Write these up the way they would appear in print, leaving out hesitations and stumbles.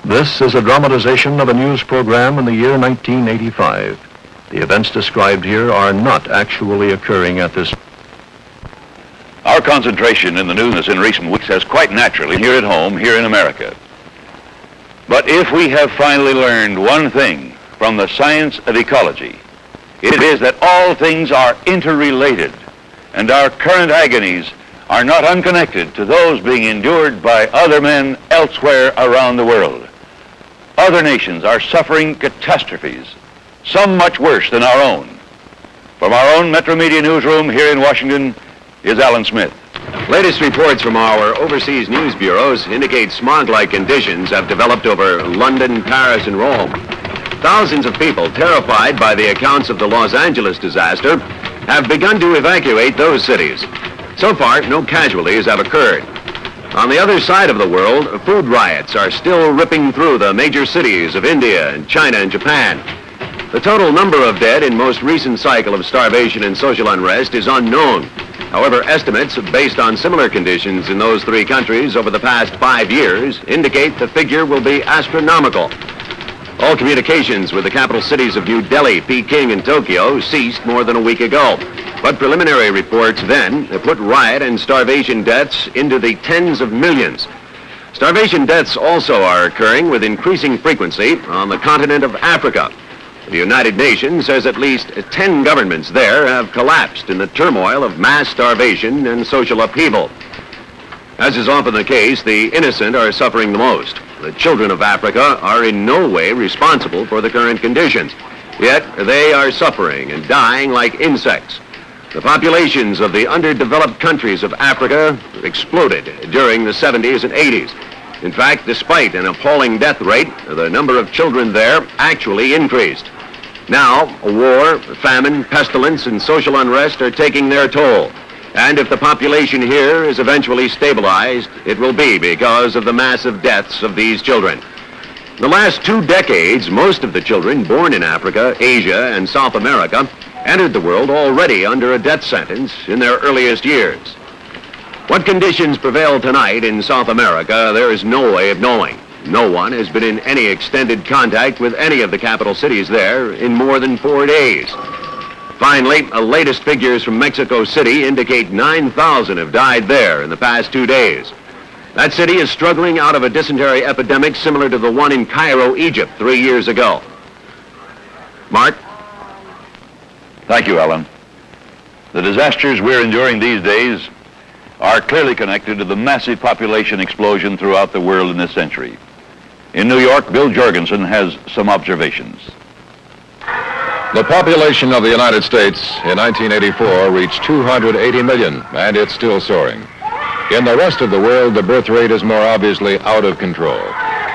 This is a dramatization of a news program in the year 1985. The events described here are not actually occurring at this. Our concentration in the news in recent weeks has quite naturally here at home, here in America. But if we have finally learned one thing from the science of ecology, it is that all things are interrelated, and our current agonies are not unconnected to those being endured by other men elsewhere around the world. Other nations are suffering catastrophes, some much worse than our own. From our own Metromedia newsroom here in Washington is Alan Smith. Latest reports from our overseas news bureaus indicate smog-like conditions have developed over London, Paris, and Rome. Thousands of people, terrified by the accounts of the Los Angeles disaster, have begun to evacuate those cities. So far, no casualties have occurred. On the other side of the world, food riots are still ripping through the major cities of India and China and Japan. The total number of dead in most recent cycle of starvation and social unrest is unknown. However, estimates based on similar conditions in those three countries over the past 5 years indicate the figure will be astronomical. All communications with the capital cities of New Delhi, Peking, and Tokyo ceased more than a week ago. But preliminary reports then put riot and starvation deaths into the tens of millions. Starvation deaths also are occurring with increasing frequency on the continent of Africa. The United Nations says at least 10 governments there have collapsed in the turmoil of mass starvation and social upheaval. As is often the case, the innocent are suffering the most. The children of Africa are in no way responsible for the current conditions, yet they are suffering and dying like insects. The populations of the underdeveloped countries of Africa exploded during the 70s and 80s. In fact, despite an appalling death rate, the number of children there actually increased. Now, war, famine, pestilence, and social unrest are taking their toll. And if the population here is eventually stabilized, it will be because of the massive deaths of these children. In the last 2 decades, most of the children born in Africa, Asia, and South America entered the world already under a death sentence in their earliest years. What conditions prevail tonight in South America, there is no way of knowing. No one has been in any extended contact with any of the capital cities there in more than 4 days. Finally, latest figures from Mexico City indicate 9,000 have died there in the past 2 days. That city is struggling out of a dysentery epidemic similar to the one in Cairo, Egypt, 3 years ago. Mark? Thank you, Alan. The disasters we're enduring these days are clearly connected to the massive population explosion throughout the world in this century. In New York, Bill Jorgensen has some observations. The population of the United States in 1984 reached 280 million, and it's still soaring. In the rest of the world, the birth rate is more obviously out of control.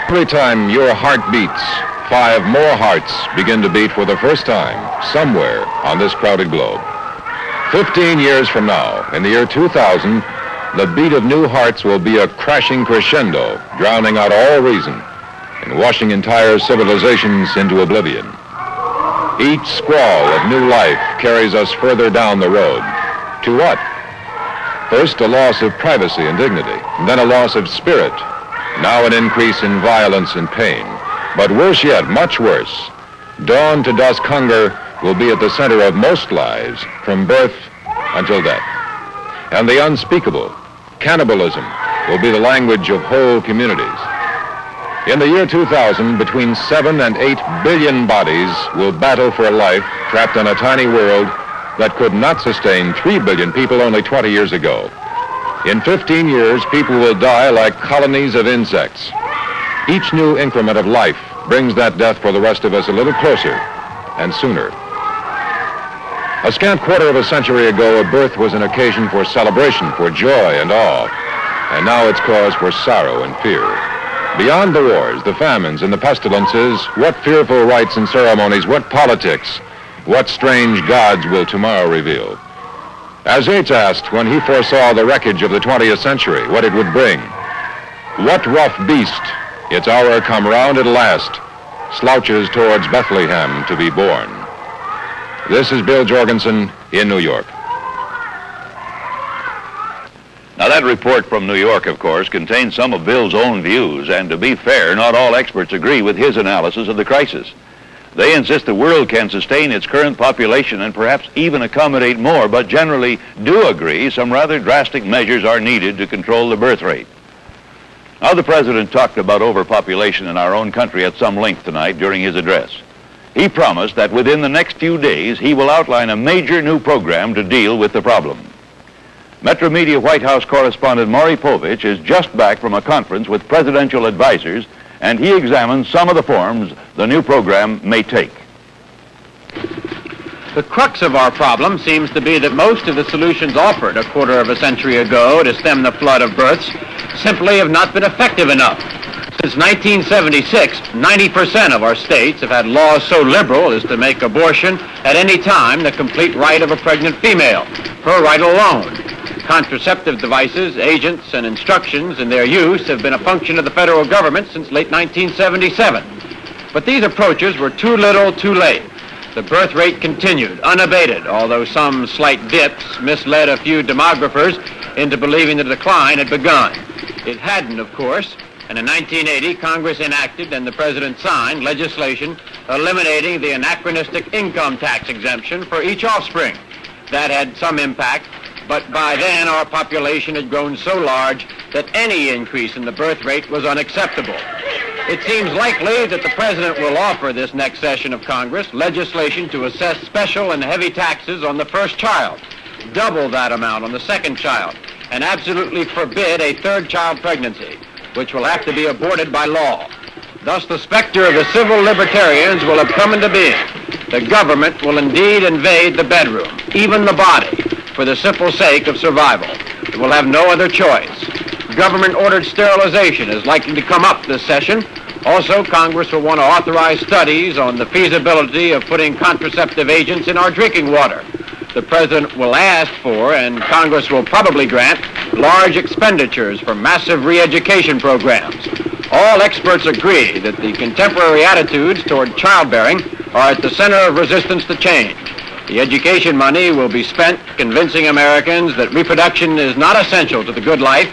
Every time your heart beats, 5 more hearts begin to beat for the first time somewhere on this crowded globe. 15 years from now, in the year 2000, the beat of new hearts will be a crashing crescendo, drowning out all reason and washing entire civilizations into oblivion. Each squall of new life carries us further down the road. To what? First, a loss of privacy and dignity, then a loss of spirit, now an increase in violence and pain. But worse yet, much worse, dawn to dusk hunger will be at the center of most lives from birth until death. And the unspeakable, cannibalism, will be the language of whole communities. In the year 2000, between 7 and 8 billion bodies will battle for life trapped on a tiny world that could not sustain 3 billion people only 20 years ago. In 15 years, people will die like colonies of insects. Each new increment of life brings that death for the rest of us a little closer and sooner. A scant quarter of a century ago, a birth was an occasion for celebration, for joy and awe. And now it's cause for sorrow and fear. Beyond the wars, the famines, and the pestilences, what fearful rites and ceremonies, what politics, what strange gods will tomorrow reveal? As Yeats asked when he foresaw the wreckage of the 20th century, what it would bring. What rough beast, its hour come round at last, slouches towards Bethlehem to be born? This is Bill Jorgensen in New York. Now that report from New York, of course, contains some of Bill's own views, and to be fair, not all experts agree with his analysis of the crisis. They insist the world can sustain its current population and perhaps even accommodate more, but generally do agree some rather drastic measures are needed to control the birth rate. Now, the President talked about overpopulation in our own country at some length tonight during his address. He promised that within the next few days, he will outline a major new program to deal with the problem. Metromedia White House correspondent Maury Povich is just back from a conference with presidential advisors, and he examines some of the forms the new program may take. The crux of our problem seems to be that most of the solutions offered a quarter of a century ago to stem the flood of births simply have not been effective enough. Since 1976, 90% of our states have had laws so liberal as to make abortion at any time the complete right of a pregnant female, her right alone. Contraceptive devices, agents, and instructions in their use have been a function of the federal government since late 1977. But these approaches were too little, too late. The birth rate continued, unabated, although some slight dips misled a few demographers into believing the decline had begun. It hadn't, of course, and in 1980, Congress enacted and the President signed legislation eliminating the anachronistic income tax exemption for each offspring. That had some impact, but by then our population had grown so large that any increase in the birth rate was unacceptable. It seems likely that the President will offer this next session of Congress legislation to assess special and heavy taxes on the first child, double that amount on the second child, and absolutely forbid a third child pregnancy, which will have to be aborted by law. Thus, the specter of the civil libertarians will have come into being. The government will indeed invade the bedroom, even the body, for the simple sake of survival. It will have no other choice. Government-ordered sterilization is likely to come up this session. Also, Congress will want to authorize studies on the feasibility of putting contraceptive agents in our drinking water. The President will ask for, and Congress will probably grant, large expenditures for massive re-education programs. All experts agree that the contemporary attitudes toward childbearing are at the center of resistance to change. The education money will be spent convincing Americans that reproduction is not essential to the good life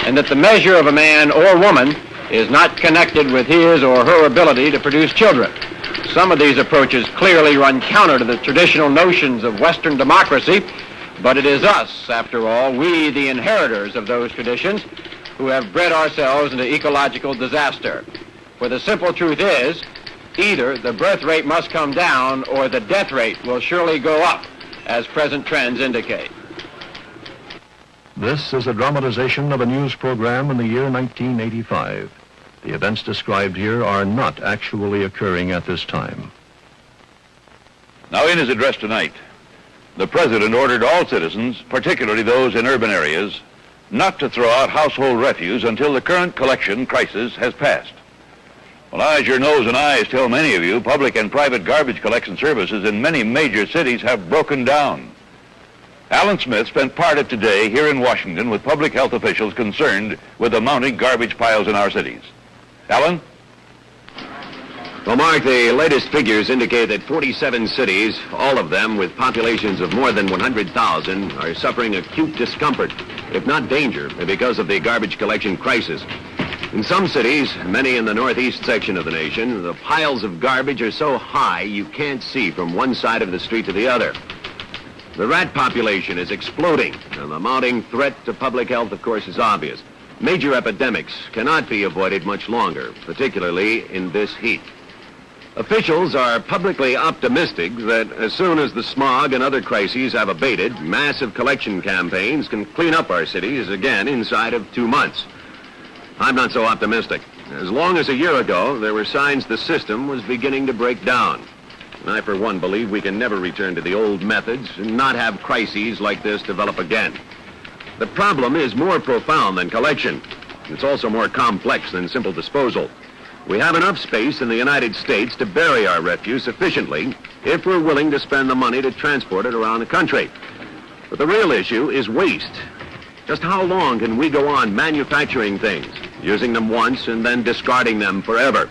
and that the measure of a man or woman is not connected with his or her ability to produce children. Some of these approaches clearly run counter to the traditional notions of Western democracy, but it is us, after all, we the inheritors of those traditions, who have bred ourselves into ecological disaster. For the simple truth is, either the birth rate must come down or the death rate will surely go up, as present trends indicate. This is a dramatization of a news program in the year 1985. The events described here are not actually occurring at this time. Now, in his address tonight, the President ordered all citizens, particularly those in urban areas, not to throw out household refuse until the current collection crisis has passed. Well, as your nose and eyes tell many of you, public and private garbage collection services in many major cities have broken down. Alan Smith spent part of today here in Washington with public health officials concerned with the mounting garbage piles in our cities. Alan? Well, Mark, the latest figures indicate that 47 cities, all of them with populations of more than 100,000, are suffering acute discomfort, if not danger, because of the garbage collection crisis. In some cities, many in the northeast section of the nation, the piles of garbage are so high you can't see from one side of the street to the other. The rat population is exploding, and the mounting threat to public health, of course, is obvious. Major epidemics cannot be avoided much longer, particularly in this heat. Officials are publicly optimistic that as soon as the smog and other crises have abated, massive collection campaigns can clean up our cities again inside of 2 months. I'm not so optimistic. As long as a year ago, there were signs the system was beginning to break down. And I, for one, believe we can never return to the old methods and not have crises like this develop again. The problem is more profound than collection. It's also more complex than simple disposal. We have enough space in the United States to bury our refuse efficiently if we're willing to spend the money to transport it around the country. But the real issue is waste. Just how long can we go on manufacturing things, using them once and then discarding them forever?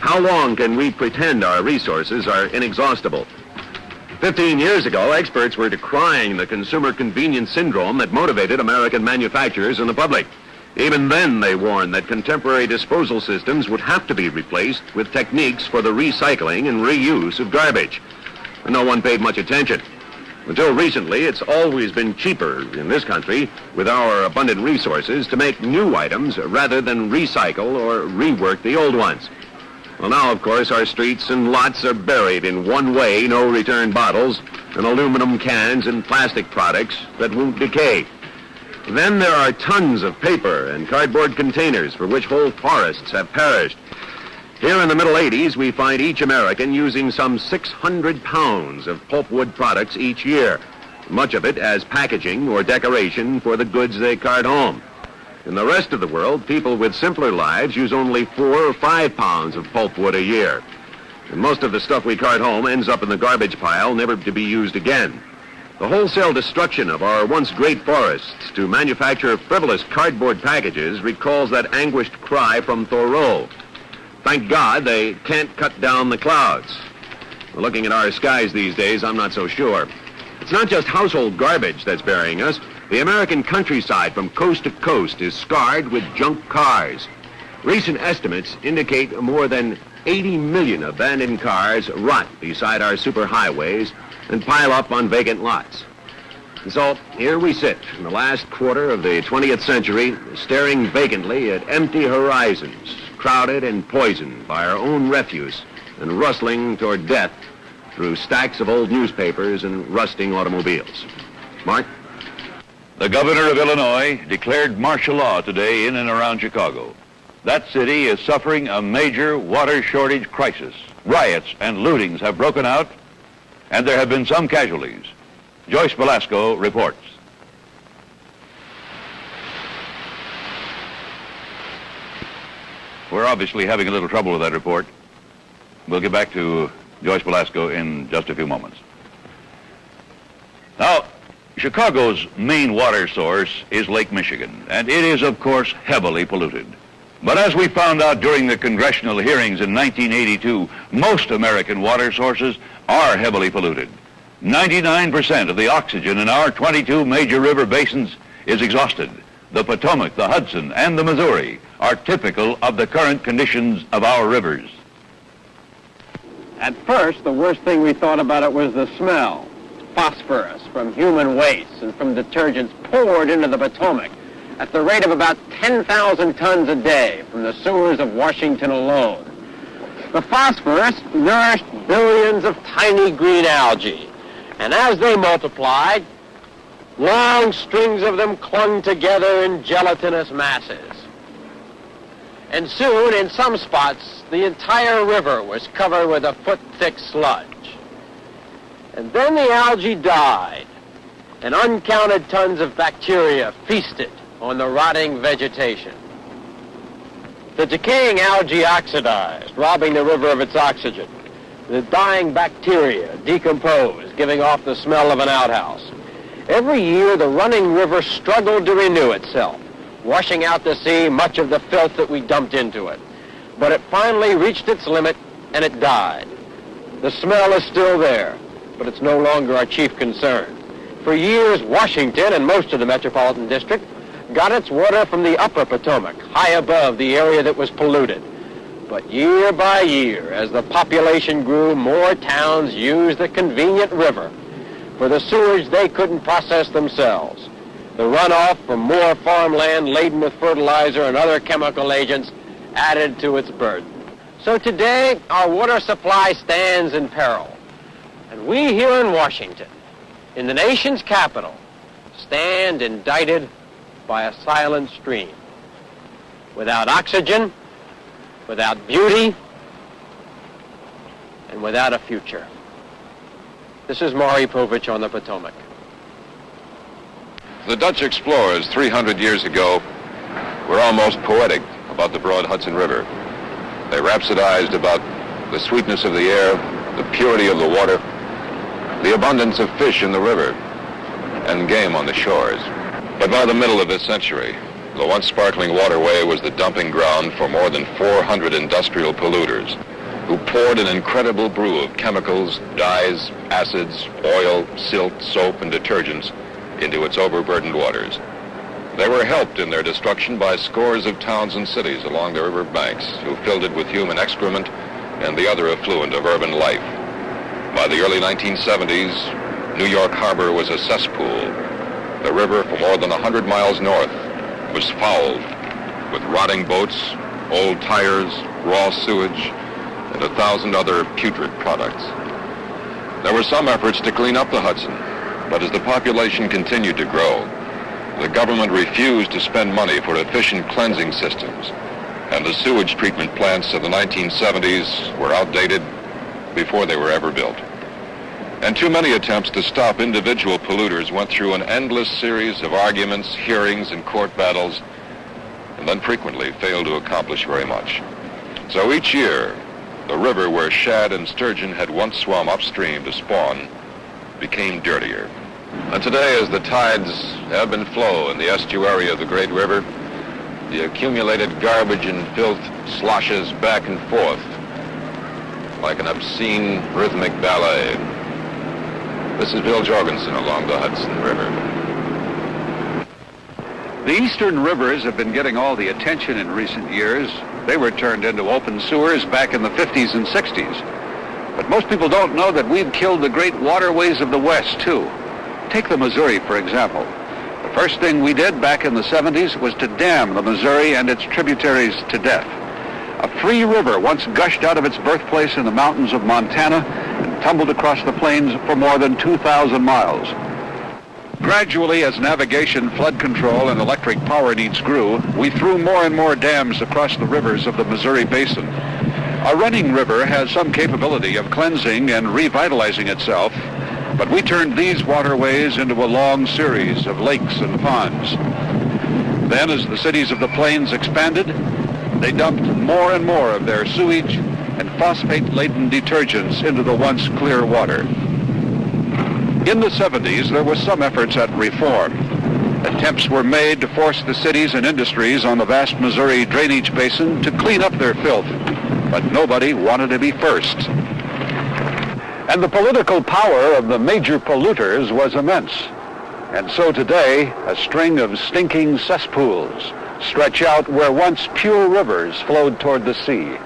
How long can we pretend our resources are inexhaustible? 15 years ago, experts were decrying the consumer convenience syndrome that motivated American manufacturers and the public. Even then, they warned that contemporary disposal systems would have to be replaced with techniques for the recycling and reuse of garbage. And no one paid much attention. Until recently, it's always been cheaper in this country, with our abundant resources, to make new items rather than recycle or rework the old ones. Well, now, of course, our streets and lots are buried in one-way, no-return bottles and aluminum cans and plastic products that won't decay. Then there are tons of paper and cardboard containers for which whole forests have perished. Here in the middle 80s, we find each American using some 600 pounds of pulpwood products each year, much of it as packaging or decoration for the goods they cart home. In the rest of the world, people with simpler lives use only 4 or 5 pounds of pulpwood a year. And most of the stuff we cart home ends up in the garbage pile, never to be used again. The wholesale destruction of our once great forests to manufacture frivolous cardboard packages recalls that anguished cry from Thoreau. Thank God they can't cut down the clouds. Well, looking at our skies these days, I'm not so sure. It's not just household garbage that's burying us. The American countryside from coast to coast is scarred with junk cars. Recent estimates indicate more than 80 million abandoned cars rot beside our superhighways and pile up on vacant lots. And so here we sit in the last quarter of the 20th century, staring vacantly at empty horizons, crowded and poisoned by our own refuse and rustling toward death through stacks of old newspapers and rusting automobiles. Mark? The governor of Illinois declared martial law today in and around Chicago. That city is suffering a major water shortage crisis. Riots and lootings have broken out, and there have been some casualties. Joyce Velasco reports. We're obviously having a little trouble with that report. We'll get back to Joyce Velasco in just a few moments. Now, Chicago's main water source is Lake Michigan, and it is, of course, heavily polluted. But as we found out during the congressional hearings in 1982, most American water sources are heavily polluted. 99% of the oxygen in our 22 major river basins is exhausted. The Potomac, the Hudson, and the Missouri are typical of the current conditions of our rivers. At first, the worst thing we thought about it was the smell. Phosphorus from human waste and from detergents poured into the Potomac at the rate of about 10,000 tons a day from the sewers of Washington alone. The phosphorus nourished billions of tiny green algae, and as they multiplied, long strings of them clung together in gelatinous masses. And soon, in some spots, the entire river was covered with a foot-thick sludge. And then the algae died, and uncounted tons of bacteria feasted on the rotting vegetation. The decaying algae oxidized, robbing the river of its oxygen. The dying bacteria decomposed, giving off the smell of an outhouse. Every year, the running river struggled to renew itself, washing out to sea much of the filth that we dumped into it. But it finally reached its limit, and it died. The smell is still there, but it's no longer our chief concern. For years, Washington and most of the metropolitan district got its water from the upper Potomac, high above the area that was polluted. But year by year, as the population grew, more towns used the convenient river for the sewage they couldn't process themselves. The runoff from more farmland laden with fertilizer and other chemical agents added to its burden. So today, our water supply stands in peril. And we here in Washington, in the nation's capital, stand indicted by a silent stream. Without oxygen, without beauty, and without a future. This is Maury Povich on the Potomac. The Dutch explorers 300 years ago were almost poetic about the broad Hudson River. They rhapsodized about the sweetness of the air, the purity of the water, the abundance of fish in the river, and game on the shores. But by the middle of this century, the once sparkling waterway was the dumping ground for more than 400 industrial polluters. who poured an incredible brew of chemicals, dyes, acids, oil, silt, soap, and detergents into its overburdened waters. They were helped in their destruction by scores of towns and cities along the river banks who filled it with human excrement and the other effluent of urban life. By the early 1970s, New York Harbor was a cesspool. The river for more than 100 miles north was fouled with rotting boats, old tires, raw sewage, and 1,000 other putrid products. There were some efforts to clean up the Hudson, but as the population continued to grow, the government refused to spend money for efficient cleansing systems, and the sewage treatment plants of the 1970s were outdated before they were ever built. And too many attempts to stop individual polluters went through an endless series of arguments, hearings, and court battles, and then frequently failed to accomplish very much. So each year, the river where shad and sturgeon had once swum upstream to spawn became dirtier. And today, as the tides ebb and flow in the estuary of the great river, the accumulated garbage and filth sloshes back and forth like an obscene rhythmic ballet. This is Bill Jorgensen along the Hudson River. The eastern rivers have been getting all the attention in recent years. They were turned into open sewers back in the 50s and 60s. But most people don't know that we've killed the great waterways of the West, too. Take the Missouri, for example. The first thing we did back in the 70s was to dam the Missouri and its tributaries to death. A free river once gushed out of its birthplace in the mountains of Montana and tumbled across the plains for more than 2,000 miles. Gradually, as navigation, flood control, and electric power needs grew, we threw more and more dams across the rivers of the Missouri Basin. A running river has some capability of cleansing and revitalizing itself, but we turned these waterways into a long series of lakes and ponds. Then, as the cities of the plains expanded, they dumped more and more of their sewage and phosphate-laden detergents into the once clear water. In the 70s, there were some efforts at reform. Attempts were made to force the cities and industries on the vast Missouri drainage basin to clean up their filth, but nobody wanted to be first. And the political power of the major polluters was immense. And so today, a string of stinking cesspools stretch out where once pure rivers flowed toward the sea.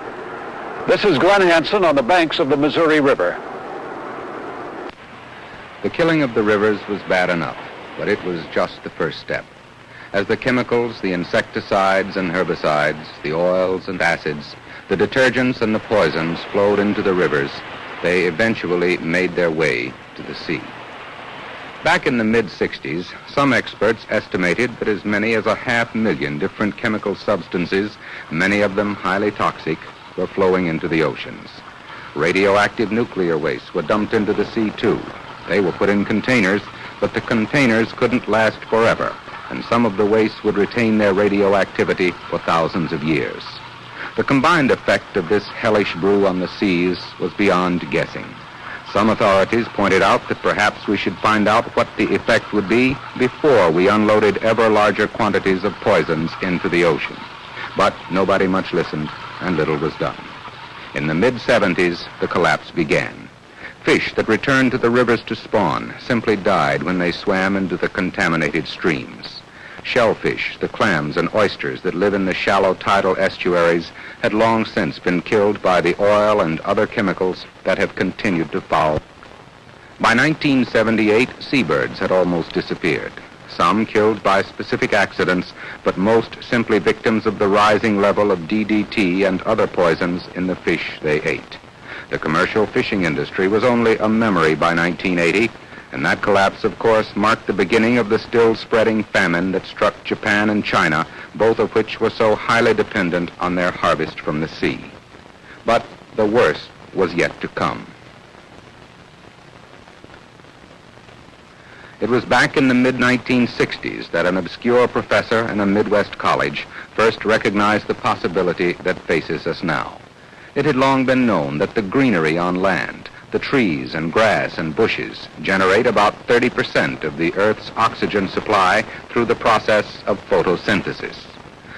This is Glenn Hansen on the banks of the Missouri River. The killing of the rivers was bad enough, but it was just the first step. As the chemicals, the insecticides and herbicides, the oils and acids, the detergents and the poisons flowed into the rivers, they eventually made their way to the sea. Back in the mid-60s, some experts estimated that as many as 500,000 different chemical substances, many of them highly toxic, were flowing into the oceans. Radioactive nuclear wastes were dumped into the sea too. They were put in containers, but the containers couldn't last forever, and some of the wastes would retain their radioactivity for thousands of years. The combined effect of this hellish brew on the seas was beyond guessing. Some authorities pointed out that perhaps we should find out what the effect would be before we unloaded ever larger quantities of poisons into the ocean. But nobody much listened, and little was done. In the mid-70s, the collapse began. Fish that returned to the rivers to spawn simply died when they swam into the contaminated streams. Shellfish, the clams and oysters that live in the shallow tidal estuaries, had long since been killed by the oil and other chemicals that have continued to foul. By 1978, seabirds had almost disappeared. Some killed by specific accidents, but most simply victims of the rising level of DDT and other poisons in the fish they ate. The commercial fishing industry was only a memory by 1980, and that collapse, of course, marked the beginning of the still-spreading famine that struck Japan and China, both of which were so highly dependent on their harvest from the sea. But the worst was yet to come. It was back in the mid-1960s that an obscure professor in a Midwest college first recognized the possibility that faces us now. It had long been known that the greenery on land, the trees and grass and bushes, generate about 30% of the Earth's oxygen supply through the process of photosynthesis.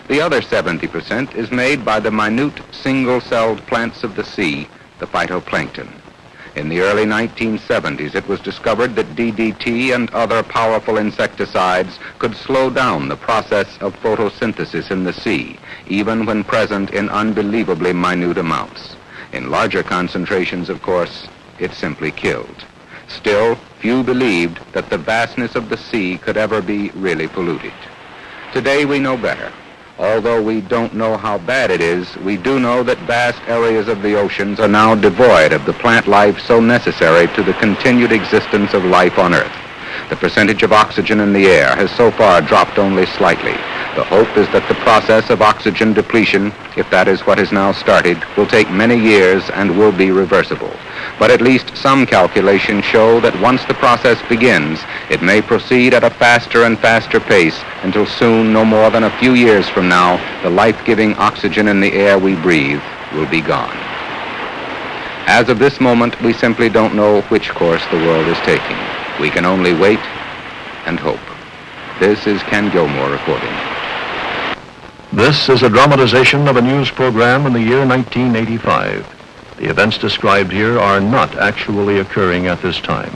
The other 70% is made by the minute single-celled plants of the sea the phytoplankton. In the early 1970s, it was discovered that DDT and other powerful insecticides could slow down the process of photosynthesis in the sea, even when present in unbelievably minute amounts. In larger concentrations, of course, it simply killed. Still, few believed that the vastness of the sea could ever be really polluted. Today we know better. Although we don't know how bad it is, we do know that vast areas of the oceans are now devoid of the plant life so necessary to the continued existence of life on Earth. The percentage of oxygen in the air has so far dropped only slightly. The hope is that the process of oxygen depletion, if that is what has now started, will take many years and will be reversible. But at least some calculations show that once the process begins, it may proceed at a faster and faster pace until soon, no more than a few years from now, the life-giving oxygen in the air we breathe will be gone. As of this moment, we simply don't know which course the world is taking. We can only wait and hope. This is Ken Gilmore reporting. This is a dramatization of a news program in the year 1985. The events described here are not actually occurring at this time.